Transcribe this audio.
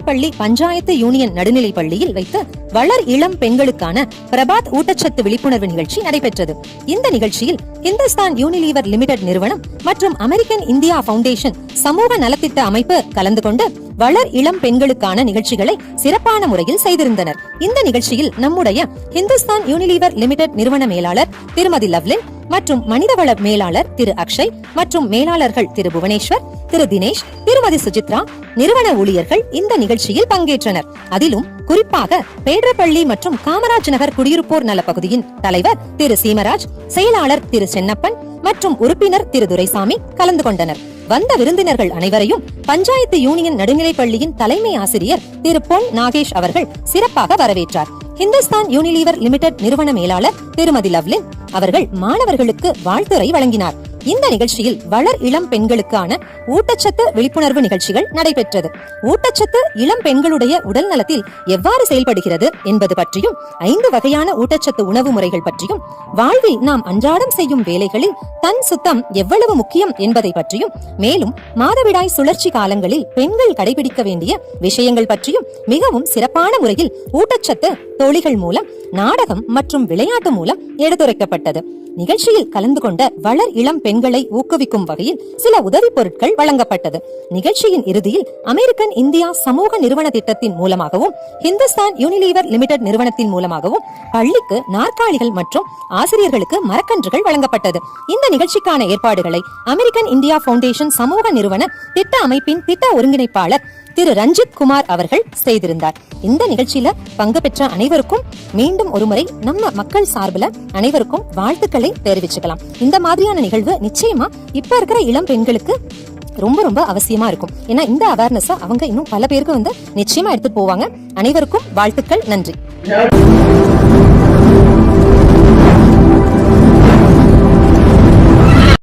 பள்ளி பஞ்சாயத்து யூனியன் நடுநிலைப் பள்ளியில் வைத்து வளர் இளம் பெண்களுக்கான பிரபாத் ஊட்டச்சத்து விழிப்புணர்வு நிகழ்ச்சி நடைபெற்றது. இந்த நிகழ்ச்சியில் ஹிந்துஸ்தான் யூனிலீவர் லிமிடெட் நிறுவனம் மற்றும் அமெரிக்கன் இந்தியா பவுண்டேஷன் சமூக நலத்திட்ட அமைப்பு கலந்து கொண்டு வளர் இளம் பெண்களுக்கான நிகழ்ச்சிகளை சிறப்பான முறையில் செய்திருந்தனர். இந்த நிகழ்ச்சியில் நம்முடைய ஹிந்துஸ்தான் யூனிலீவர் லிமிடெட் நிறுவன மேலாளர் திருமதி லவ்லின் மற்றும் மனிதவள மேலாளர் திரு அக்ஷய் மற்றும் மேலாளர்கள் திரு புவனேஸ்வர், திரு தினேஷ், திருமதி சுஜித்ரா, நிறுவன ஊழியர்கள் இந்த நிகழ்ச்சியில் பங்கேற்றனர். அதிலும் குறிப்பாக பேட்ரப்பள்ளி மற்றும் காமராஜ் நகர் குடியிருப்போர் நல பகுதியின் தலைவர் திரு சீமராஜ், செயலாளர் திரு சென்னப்பன் மற்றும் உறுப்பினர் திரு துரைசாமி கலந்து கொண்டனர். வந்த விருந்தினர்கள் அனைவரையும் பஞ்சாயத்து யூனியன் நடுநிலைப் பள்ளியின் தலைமை ஆசிரியர் திரு பொன் நாகேஷ் அவர்கள் சிறப்பாக வரவேற்றார். ஹிந்துஸ்தான் யூனிலீவர் லிமிடெட் நிறுவன மேலாளர் திருமதி லவ்லின் அவர்கள் மாணவர்களுக்கு வாழ்த்துரை வழங்கினார். இந்த நிகழ்ச்சியில் வளர் இளம் பெண்களுக்கான ஊட்டச்சத்து விழிப்புணர்வு நிகழ்ச்சிகள் நடைபெற்றது. ஊட்டச்சத்து இளம் பெண்களுடைய உடல் நலத்தில் எவ்வாறு செயல்படுகிறது என்பது பற்றியும், 5 வகையான ஊட்டச்சத்து உணவு முறைகள் பற்றியும், வாழ்வில் நாம் அன்றாடம் செய்யும் வேலைகளில் தன் சுத்தம் எவ்வளவு முக்கியம் என்பதை பற்றியும், மேலும் மாதவிடாய் சுழற்சி காலங்களில் பெண்கள் கடைபிடிக்க வேண்டிய விஷயங்கள் பற்றியும் மிகவும் சிறப்பான முறையில் ஊட்டச்சத்து தோழிகள் மூலம், நாடகம் மற்றும் விளையாட்டு மூலம் எடுத்துரைக்கப்பட்டது. நிகழ்ச்சியில் கலந்து கொண்ட வளர் இளம் பெண்களை ஊக்குவிக்கும் வகையில் சில உதவி பொருட்கள் வழங்கப்பட்டது. நிகழ்ச்சியின் இறுதியில் அமெரிக்கன் இந்தியா சமூக நிறுவன திட்டத்தின் மூலமாகவும் ஹிந்துஸ்தான் யூனிலீவர் லிமிடெட் நிறுவனத்தின் மூலமாகவும் பள்ளிக்கு நாற்காலிகள் மற்றும் ஆசிரியர்களுக்கு மரக்கன்றுகள் வழங்கப்பட்டது. இந்த நிகழ்ச்சிக்கான ஏற்பாடுகளை அமெரிக்கன் இந்தியா பவுண்டேஷன் சமூக நிறுவன திட்ட அமைப்பின் திட்ட ஒருங்கிணைப்பாளர் திரு ரஞ்சித் குமார் அவர்கள் செய்திருந்தார். இந்த நிகழ்ச்சியில பங்கு பெற்ற அனைவருக்கும் மீண்டும் ஒருமுறை நம்ம மக்கள் சார்பில் அனைவருக்கும் வாழ்த்துக்களை தெரிவிச்சுக்கலாம். இந்த மாதிரியான நிகழ்வு நிச்சயமா இப்ப இருக்கிற இளம் பெண்களுக்கு ரொம்ப ரொம்ப அவசியமா இருக்கும். ஏன்னா இந்த அவேர்னஸ் அவங்க இன்னும் பல பேருக்கு நிச்சயமா எடுத்துட்டு போவாங்க. அனைவருக்கும் வாழ்த்துக்கள். நன்றி.